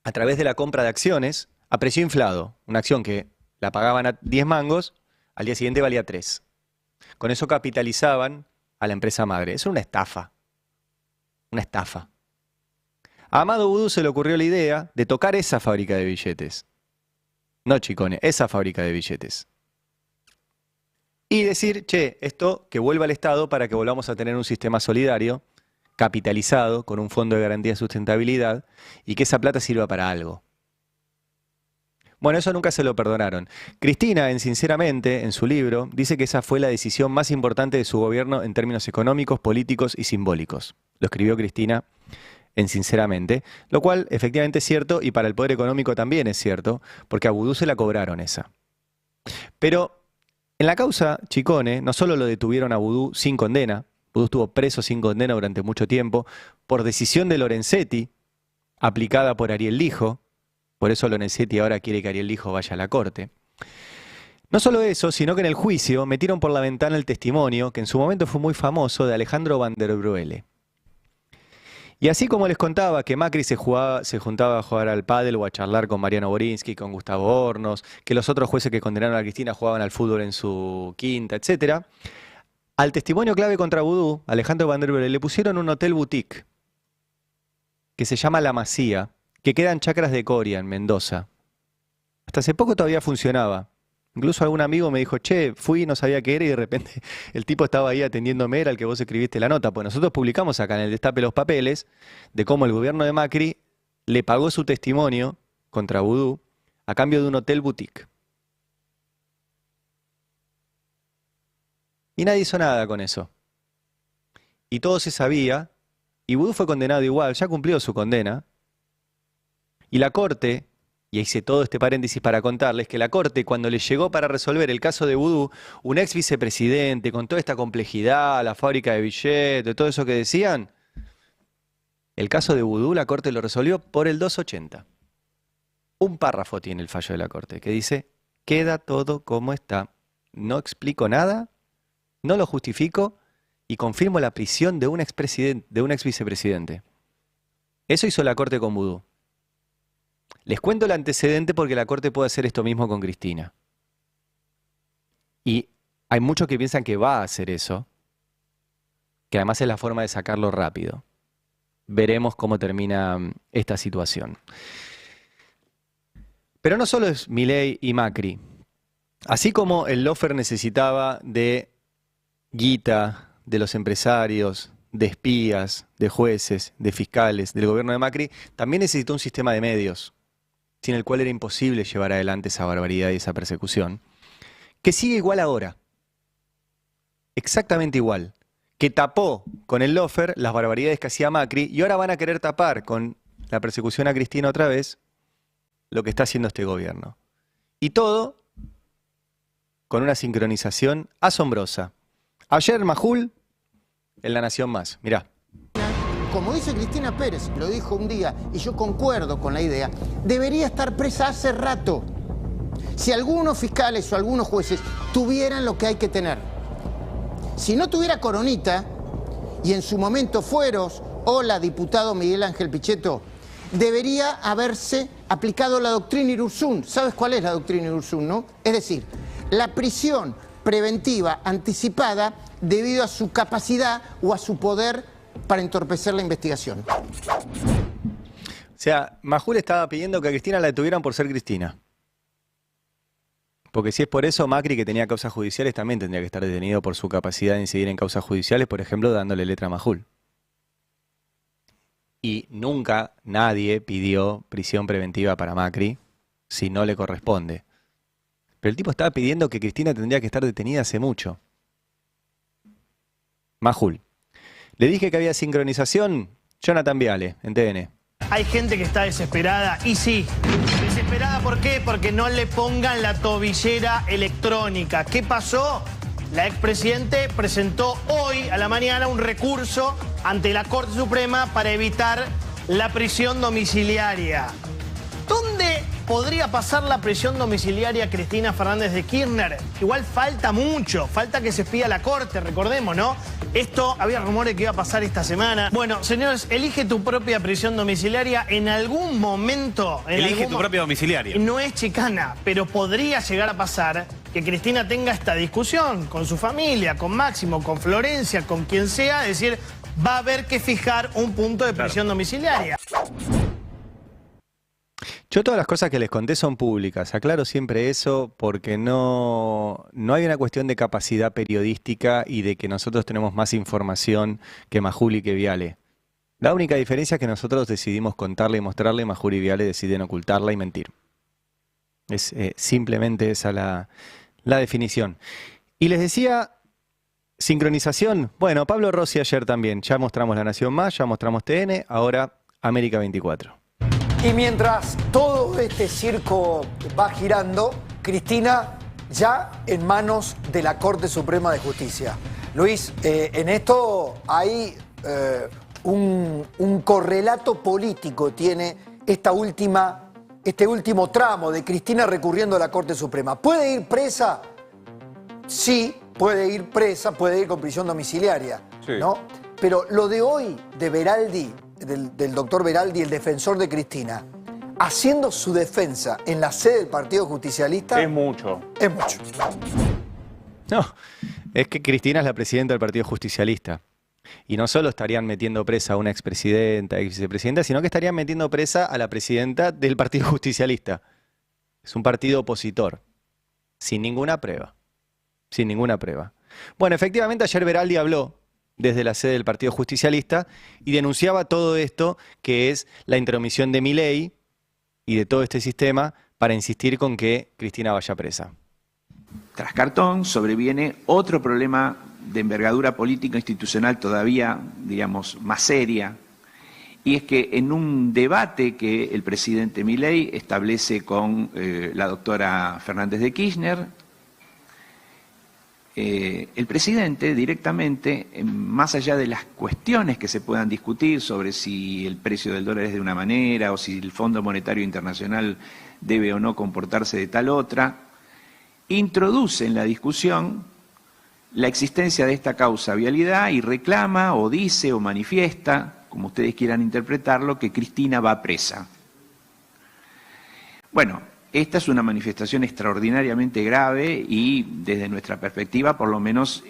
a través de la compra de acciones a precio inflado. Una acción que la pagaban a 10 mangos, al día siguiente valía 3. Con eso capitalizaban a la empresa madre. Eso era una estafa. Una estafa. A Amado Vudú se le ocurrió la idea de tocar esa fábrica de billetes. No, Chicone, esa fábrica de billetes. Y decir, che, esto que vuelva al Estado para que volvamos a tener un sistema solidario, capitalizado, con un fondo de garantía de sustentabilidad, y que esa plata sirva para algo. Bueno, eso nunca se lo perdonaron. Cristina, en Sinceramente, en su libro, dice que esa fue la decisión más importante de su gobierno en términos económicos, políticos y simbólicos. Lo escribió Cristina en Sinceramente, lo cual efectivamente es cierto y para el poder económico también es cierto, porque a Vudú se la cobraron esa. Pero en la causa Chicone no solo lo detuvieron a Vudú sin condena, Vudú estuvo preso sin condena durante mucho tiempo, por decisión de Lorenzetti, aplicada por Ariel Lijo, por eso Lorenzetti ahora quiere que Ariel Lijo vaya a la Corte. No solo eso, sino que en el juicio metieron por la ventana el testimonio, que en su momento fue muy famoso, de Alejandro Van der Broele. Y así como les contaba que Macri se juntaba a jugar al pádel o a charlar con Mariano Borinsky, con Gustavo Hornos, que los otros jueces que condenaron a Cristina jugaban al fútbol en su quinta, etc., al testimonio clave contra Vudú, Alejandro Van der Broele, le pusieron un hotel boutique que se llama La Masía, que queda en Chacras de Coria, en Mendoza. Hasta hace poco todavía funcionaba, Incluso algún amigo me dijo, che, fui, no sabía qué era y de repente el tipo estaba ahí atendiéndome, era el que vos escribiste la nota. Pues nosotros publicamos acá en el Destape los papeles de cómo el gobierno de Macri le pagó su testimonio contra Vudú a cambio de un hotel boutique. Y nadie hizo nada con eso. Y todo se sabía, y Vudú fue condenado igual, ya cumplió su condena. Y la Corte, y hice todo este paréntesis para contarles que la Corte, cuando le llegó para resolver el caso de Vudú, un ex vicepresidente, con toda esta complejidad, la fábrica de billetes, todo eso que decían, el caso de Vudú la Corte lo resolvió por el 280. Un párrafo tiene el fallo de la Corte que dice, queda todo como está, no explico nada, no lo justifico y confirmo la prisión de un expresidente, de un ex vicepresidente. Eso hizo la Corte con Vudú. Les cuento el antecedente porque la Corte puede hacer esto mismo con Cristina. Y hay muchos que piensan que va a hacer eso, que además es la forma de sacarlo rápido. Veremos cómo termina esta situación. Pero no solo es Milei y Macri. Así como el Lofer necesitaba de guita de los empresarios, de espías, de jueces, de fiscales, del gobierno de Macri, también necesitó un sistema de medios, sin el cual era imposible llevar adelante esa barbaridad y esa persecución, que sigue igual ahora, exactamente igual, que tapó con el Lofer las barbaridades que hacía Macri y ahora van a querer tapar con la persecución a Cristina otra vez lo que está haciendo este gobierno. Y todo con una sincronización asombrosa. Ayer Majul en La Nación Más, mirá. Como dice Cristina Pérez, lo dijo un día, y yo concuerdo con la idea, debería estar presa hace rato. Si algunos fiscales o algunos jueces tuvieran lo que hay que tener. Si no tuviera coronita, y en su momento fueros, hola, diputado Miguel Ángel Pichetto, debería haberse aplicado la doctrina Irurzun. ¿Sabes cuál es la doctrina Irurzun, no? Es decir, la prisión preventiva anticipada debido a su capacidad o a su poder para entorpecer la investigación. O sea, Majul estaba pidiendo que a Cristina la detuvieran por ser Cristina. Porque si es por eso, Macri, que tenía causas judiciales, también tendría que estar detenido por su capacidad de incidir en causas judiciales, por ejemplo, dándole letra a Majul. Y nunca nadie pidió prisión preventiva para Macri si no le corresponde. Pero el tipo estaba pidiendo que Cristina tendría que estar detenida hace mucho. Majul. Le dije que había sincronización, Jonathan Viale, en TN. Hay gente que está desesperada, y sí, desesperada ¿por qué? Porque no le pongan la tobillera electrónica. ¿Qué pasó? La expresidente presentó hoy a la mañana un recurso ante la Corte Suprema para evitar la prisión domiciliaria. ¿Dónde podría pasar la prisión domiciliaria Cristina Fernández de Kirchner? Igual falta mucho, falta que se expida la Corte, recordemos, ¿no? Esto, había rumores que iba a pasar esta semana. Bueno, señores, elige tu propia prisión domiciliaria en algún momento. Elige tu propia domiciliaria. No es chicana, pero podría llegar a pasar que Cristina tenga esta discusión con su familia, con Máximo, con Florencia, con quien sea, es decir, va a haber que fijar un punto de prisión domiciliaria. Yo todas las cosas que les conté son públicas, aclaro siempre eso porque no hay una cuestión de capacidad periodística y de que nosotros tenemos más información que Majul y que Viale. La única diferencia es que nosotros decidimos contarle y mostrarle, Majul y Viale deciden ocultarla y mentir. Es simplemente esa la definición. Y les decía, sincronización, bueno, Pablo Rossi ayer también, ya mostramos La Nación Más, ya mostramos TN, ahora América 24. Y mientras todo este circo va girando, Cristina ya en manos de la Corte Suprema de Justicia. Luis, en esto hay un correlato político, tiene este último tramo de Cristina recurriendo a la Corte Suprema. ¿Puede ir presa? Sí, puede ir presa, puede ir con prisión domiciliaria, sí, ¿no? Pero lo de hoy de Veraldi, del doctor Veraldi, el defensor de Cristina, haciendo su defensa en la sede del Partido Justicialista... Es mucho. Es mucho. No, es que Cristina es la presidenta del Partido Justicialista. Y no solo estarían metiendo presa a una expresidenta, ex vicepresidenta, sino que estarían metiendo presa a la presidenta del Partido Justicialista. Es un partido opositor. sin ninguna prueba. Sin ninguna prueba. Bueno, efectivamente ayer Veraldi habló desde la sede del Partido Justicialista y denunciaba todo esto que es la intromisión de Milei y de todo este sistema para insistir con que Cristina vaya presa. Tras Cartón sobreviene otro problema de envergadura política institucional todavía, digamos, más seria, y es que en un debate que el presidente Milei establece con la doctora Fernández de Kirchner, el presidente directamente, más allá de las cuestiones que se puedan discutir sobre si el precio del dólar es de una manera o si el Fondo Monetario Internacional debe o no comportarse de tal otra, introduce en la discusión la existencia de esta causa vialidad y reclama o dice o manifiesta, como ustedes quieran interpretarlo, que Cristina va presa. Bueno, esta es una manifestación extraordinariamente grave y desde nuestra perspectiva por lo menos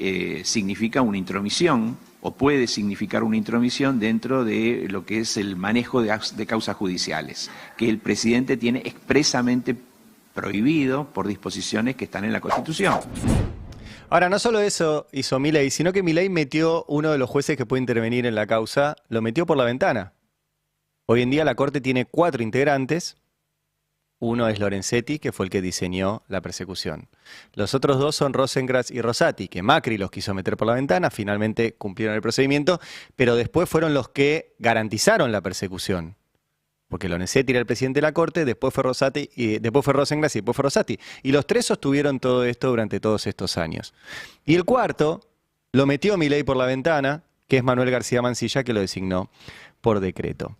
significa una intromisión o puede significar una intromisión dentro de lo que es el manejo de causas judiciales, que el presidente tiene expresamente prohibido por disposiciones que están en la Constitución. Ahora, no solo eso hizo Milei, sino que Milei metió uno de los jueces que puede intervenir en la causa, lo metió por la ventana. Hoy en día la Corte tiene 4 integrantes. Uno es Lorenzetti, que fue el que diseñó la persecución. Los otros 2 son Rosengras y Rosati, que Macri los quiso meter por la ventana, finalmente cumplieron el procedimiento, pero después fueron los que garantizaron la persecución. Porque Lorenzetti era el presidente de la Corte, después fue Rosati, y después fue Rosengras y después fue Rosati. Y los 3 sostuvieron todo esto durante todos estos años. Y el cuarto lo metió Milei por la ventana, que es Manuel García Mansilla, que lo designó por decreto.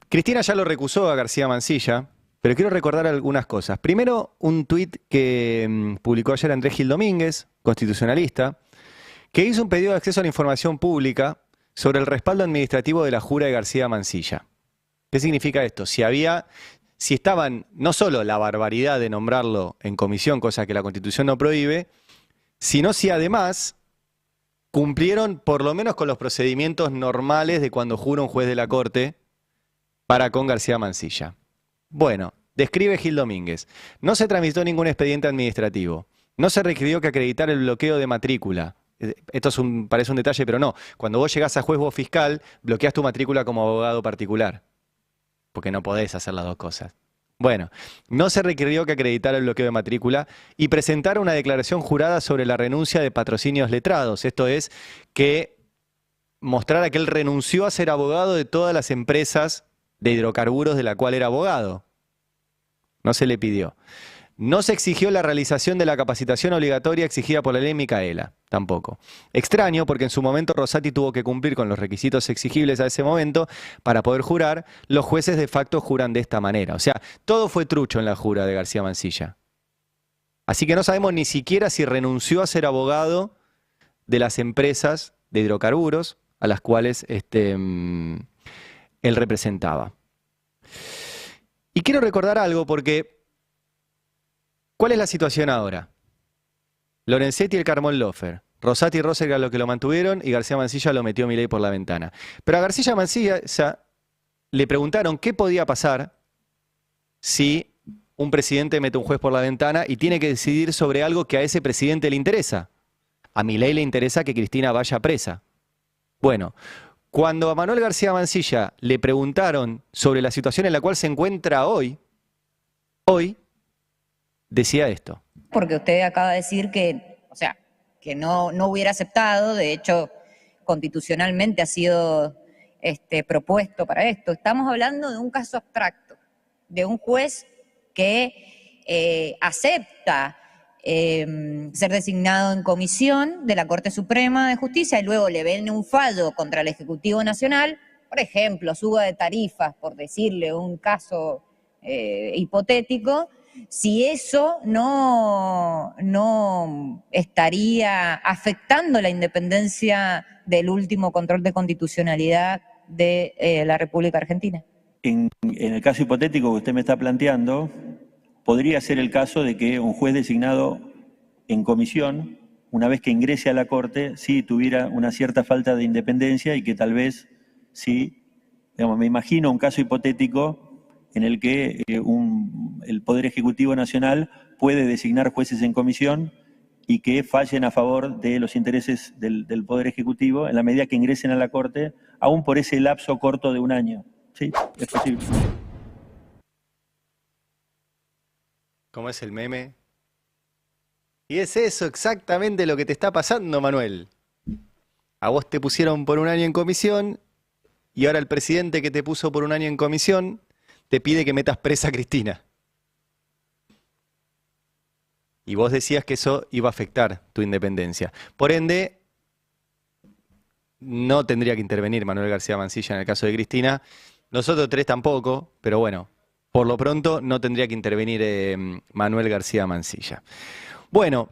Cristina ya lo recusó a García Mansilla, pero quiero recordar algunas cosas. Primero, un tuit que publicó ayer Andrés Gil Domínguez, constitucionalista, que hizo un pedido de acceso a la información pública sobre el respaldo administrativo de la jura de García Mansilla. ¿Qué significa esto? Si estaban, no solo la barbaridad de nombrarlo en comisión, cosa que la Constitución no prohíbe, sino si además cumplieron por lo menos con los procedimientos normales de cuando jura un juez de la Corte para con García Mansilla. Bueno, describe Gil Domínguez. No se tramitó ningún expediente administrativo. No se requirió que acreditar el bloqueo de matrícula. Esto parece un detalle, pero no. Cuando vos llegás a juez o fiscal, bloqueás tu matrícula como abogado particular. Porque no podés hacer las dos cosas. Bueno, no se requirió que acreditara el bloqueo de matrícula y presentara una declaración jurada sobre la renuncia de patrocinios letrados. Esto es, que mostrara que él renunció a ser abogado de todas las empresas de hidrocarburos de la cual era abogado. No se le pidió. No se exigió la realización de la capacitación obligatoria exigida por la ley Micaela, tampoco. Extraño, porque en su momento Rosati tuvo que cumplir con los requisitos exigibles a ese momento para poder jurar. Los jueces de facto juran de esta manera. O sea, todo fue trucho en la jura de García Mansilla. Así que no sabemos ni siquiera si renunció a ser abogado de las empresas de hidrocarburos a las cuales él representaba. Y quiero recordar algo porque ¿cuál es la situación ahora? Lorenzetti y el Carmón Lofer, Rosati y Rosengras lo que lo mantuvieron y García Mansilla lo metió Milei por la ventana. Pero a García Mansilla le preguntaron qué podía pasar si un presidente mete un juez por la ventana y tiene que decidir sobre algo que a ese presidente le interesa. A Milei le interesa que Cristina vaya presa. Bueno, cuando a Manuel García Mansilla le preguntaron sobre la situación en la cual se encuentra hoy decía esto. Porque usted acaba de decir que, que no hubiera aceptado, de hecho, constitucionalmente ha sido propuesto para esto. Estamos hablando de un caso abstracto, de un juez que acepta ser designado en comisión de la Corte Suprema de Justicia y luego le ven un fallo contra el Ejecutivo Nacional, por ejemplo, suba de tarifas, por decirle un caso hipotético. Si eso no estaría afectando la independencia del último control de constitucionalidad de la República Argentina. En el caso hipotético que usted me está planteando, podría ser el caso de que un juez designado en comisión, una vez que ingrese a la Corte, sí tuviera una cierta falta de independencia y que tal vez, sí, digamos, me imagino un caso hipotético en el que el Poder Ejecutivo Nacional puede designar jueces en comisión y que fallen a favor de los intereses del Poder Ejecutivo en la medida que ingresen a la Corte, aún por ese lapso corto de un año. Sí, es posible. ¿Cómo es el meme? Y es eso exactamente lo que te está pasando, Manuel. A vos te pusieron por un año en comisión y ahora el presidente que te puso por un año en comisión te pide que metas presa a Cristina. Y vos decías que eso iba a afectar tu independencia. Por ende, no tendría que intervenir Manuel García Mansilla en el caso de Cristina. Nosotros tres tampoco, pero bueno, por lo pronto no tendría que intervenir Manuel García Mansilla. Bueno,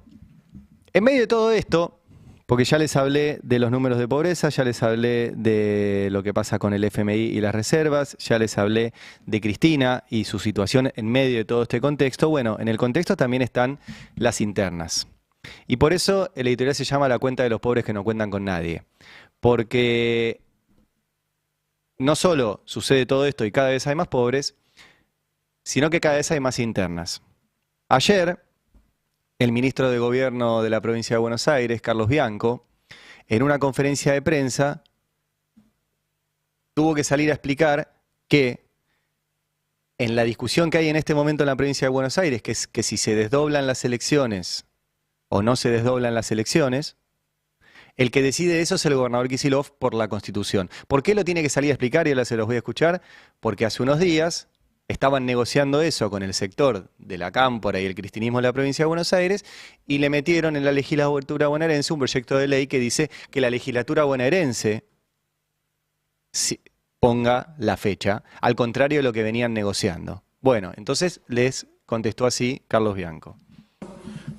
en medio de todo esto, porque ya les hablé de los números de pobreza, ya les hablé de lo que pasa con el FMI y las reservas, ya les hablé de Cristina y su situación en medio de todo este contexto. Bueno, en el contexto también están las internas. Y por eso el editorial se llama La cuenta de los pobres que no cuentan con nadie. Porque no solo sucede todo esto y cada vez hay más pobres, sino que cada vez hay más internas. Ayer, el ministro de Gobierno de la provincia de Buenos Aires, Carlos Bianco, en una conferencia de prensa, tuvo que salir a explicar que en la discusión que hay en este momento en la provincia de Buenos Aires, que es que si se desdoblan las elecciones o no se desdoblan las elecciones, el que decide eso es el gobernador Kicillof por la Constitución. ¿Por qué lo tiene que salir a explicar? Y ahora se los voy a escuchar. Porque hace unos días estaban negociando eso con el sector de la Cámpora y el cristinismo de la provincia de Buenos Aires y le metieron en la legislatura bonaerense un proyecto de ley que dice que la legislatura bonaerense ponga la fecha, al contrario de lo que venían negociando. Bueno, entonces les contestó así Carlos Bianco.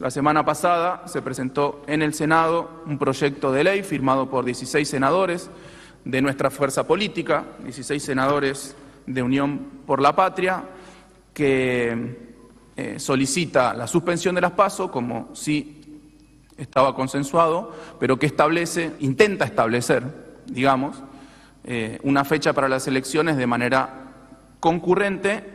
La semana pasada se presentó en el Senado un proyecto de ley firmado por 16 senadores de nuestra fuerza política, 16 senadores de Unión por la Patria, que solicita la suspensión de las PASO, como sí estaba consensuado, pero que intenta establecer, digamos, una fecha para las elecciones de manera concurrente,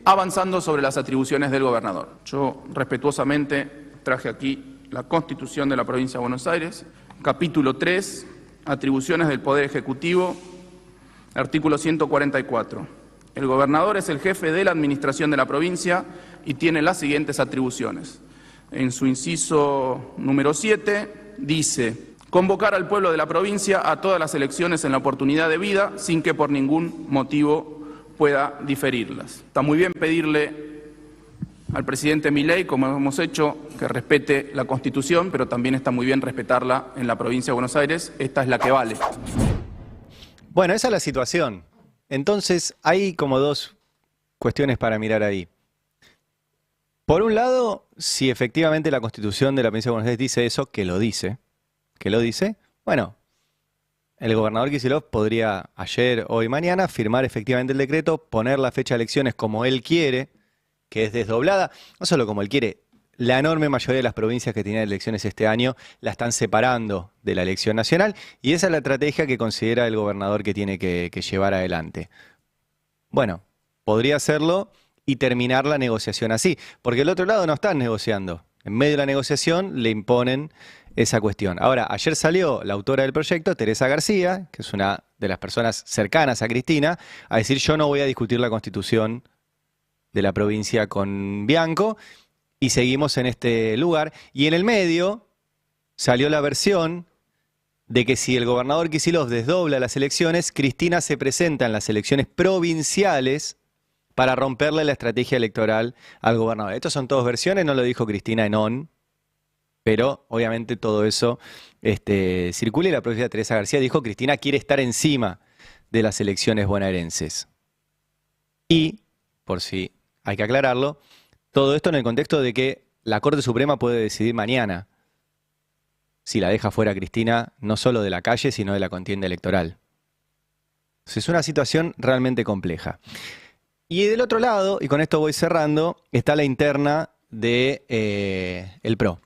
avanzando sobre las atribuciones del gobernador. Yo respetuosamente traje aquí la Constitución de la Provincia de Buenos Aires, capítulo 3, atribuciones del Poder Ejecutivo, artículo 144. El gobernador es el jefe de la administración de la provincia y tiene las siguientes atribuciones. En su inciso número 7 dice: convocar al pueblo de la provincia a todas las elecciones en la oportunidad debida sin que por ningún motivo pueda diferirlas. Está muy bien pedirle al presidente Milei, como hemos hecho, que respete la Constitución, pero también está muy bien respetarla en la provincia de Buenos Aires. Esta es la que vale. Bueno, esa es la situación. Entonces, hay como dos cuestiones para mirar ahí. Por un lado, si efectivamente la Constitución de la provincia de Buenos Aires dice eso, que lo dice, bueno, el gobernador Kicillof podría ayer, hoy, mañana firmar efectivamente el decreto, poner la fecha de elecciones como él quiere, que es desdoblada, no solo como él quiere, la enorme mayoría de las provincias que tienen elecciones este año la están separando de la elección nacional y esa es la estrategia que considera el gobernador que tiene que llevar adelante. Bueno, podría hacerlo y terminar la negociación así, porque el otro lado no están negociando. En medio de la negociación le imponen esa cuestión. Ahora, ayer salió la autora del proyecto, Teresa García, que es una de las personas cercanas a Cristina, a decir: yo no voy a discutir la Constitución de la provincia con Bianco, y seguimos en este lugar. Y en el medio salió la versión de que si el gobernador Kicillof desdobla las elecciones, Cristina se presenta en las elecciones provinciales para romperle la estrategia electoral al gobernador. Estas son todas versiones, no lo dijo Cristina en ON, pero obviamente todo eso circula y la propia Teresa García dijo: Cristina quiere estar encima de las elecciones bonaerenses. Y, por si hay que aclararlo, todo esto en el contexto de que la Corte Suprema puede decidir mañana si la deja fuera Cristina, no solo de la calle, sino de la contienda electoral. Entonces es una situación realmente compleja. Y del otro lado, y con esto voy cerrando, está la interna de el PRO.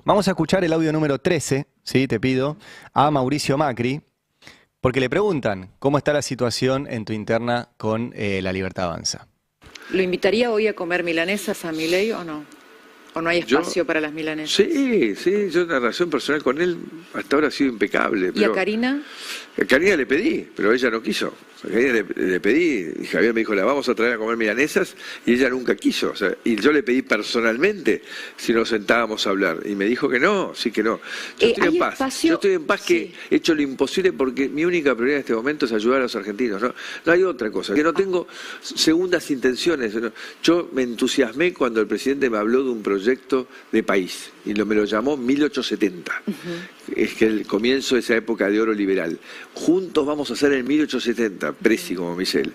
Vamos a escuchar el audio número 13, ¿sí? Te pido, a Mauricio Macri, Porque le preguntan, ¿cómo está la situación en tu interna con La Libertad Avanza? ¿Lo invitaría hoy a comer milanesas a Milei o no? ¿O no hay espacio para las milanesas? Sí, yo una relación personal con él hasta ahora ha sido impecable. ¿Y a Karina? A Karina le pedí, pero ella no quiso. A Karina le pedí, y Javier me dijo, la vamos a traer a comer milanesas, y ella nunca quiso. O sea, y yo le pedí personalmente si nos sentábamos a hablar, y me dijo que no, sí que no. Yo estoy en paz. Espacio? Yo estoy en paz, que he hecho lo imposible porque mi única prioridad en este momento es ayudar a los argentinos. No hay otra cosa, que no tengo segundas intenciones. Yo me entusiasmé cuando el presidente me habló de un proyecto de país, y me lo llamó 1870. Es que el comienzo de esa época de oro liberal. Juntos vamos a hacer el 1870, Presi como Michel.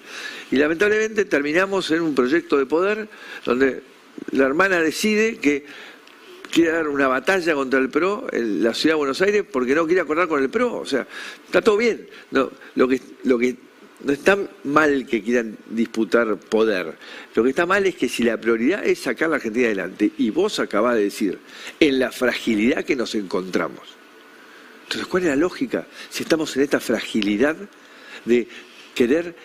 Y lamentablemente terminamos en un proyecto de poder donde la hermana decide que quiere dar una batalla contra el PRO en la ciudad de Buenos Aires porque no quiere acordar con el PRO. O sea, está todo bien. No, lo que no está mal que quieran disputar poder. Lo que está mal es que si la prioridad es sacar a la Argentina adelante, y vos acabás de decir, en la fragilidad que nos encontramos. Entonces, ¿cuál es la lógica? Si estamos en esta fragilidad de querer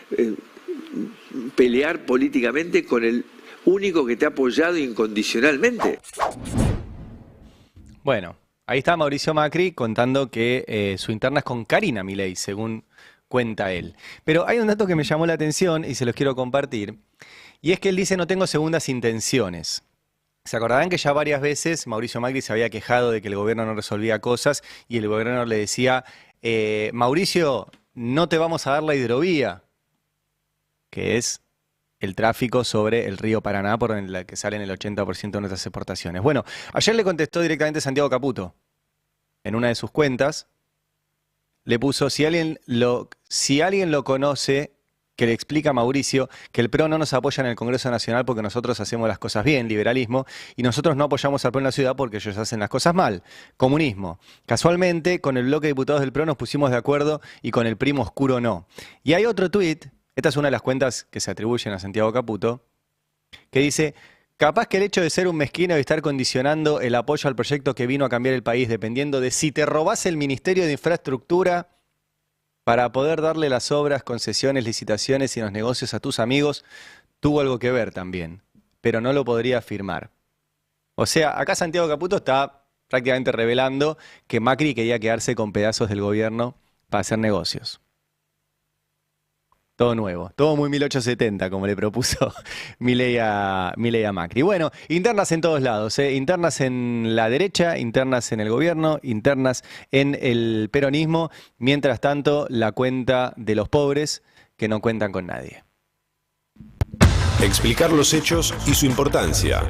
pelear políticamente con el único que te ha apoyado incondicionalmente. Bueno, ahí está Mauricio Macri contando que su interna es con Karina Milei, según cuenta él. Pero hay un dato que me llamó la atención y se los quiero compartir, y es que él dice no tengo segundas intenciones. ¿Se acordarán que ya varias veces Mauricio Macri se había quejado de que el gobierno no resolvía cosas y el gobierno le decía, Mauricio, no te vamos a dar la hidrovía, que es el tráfico sobre el río Paraná por el que salen el 80% de nuestras exportaciones? Bueno, ayer le contestó directamente Santiago Caputo. En una de sus cuentas le puso, si alguien lo conoce, que le explica a Mauricio que el PRO no nos apoya en el Congreso Nacional porque nosotros hacemos las cosas bien, liberalismo, y nosotros no apoyamos al PRO en la ciudad porque ellos hacen las cosas mal, comunismo. Casualmente, con el bloque de diputados del PRO nos pusimos de acuerdo y con el primo oscuro no. Y hay otro tuit, esta es una de las cuentas que se atribuyen a Santiago Caputo, que dice, capaz que el hecho de ser un mezquino y estar condicionando el apoyo al proyecto que vino a cambiar el país dependiendo de si te robás el Ministerio de Infraestructura para poder darle las obras, concesiones, licitaciones y los negocios a tus amigos, tuvo algo que ver también, pero no lo podría afirmar. O sea, acá Santiago Caputo está prácticamente revelando que Macri quería quedarse con pedazos del gobierno para hacer negocios. Todo nuevo, todo muy 1870, como le propuso Milei a Macri. Bueno, internas en todos lados, internas en la derecha, internas en el gobierno, internas en el peronismo. Mientras tanto, la cuenta de los pobres que no cuentan con nadie. Explicar los hechos y su importancia.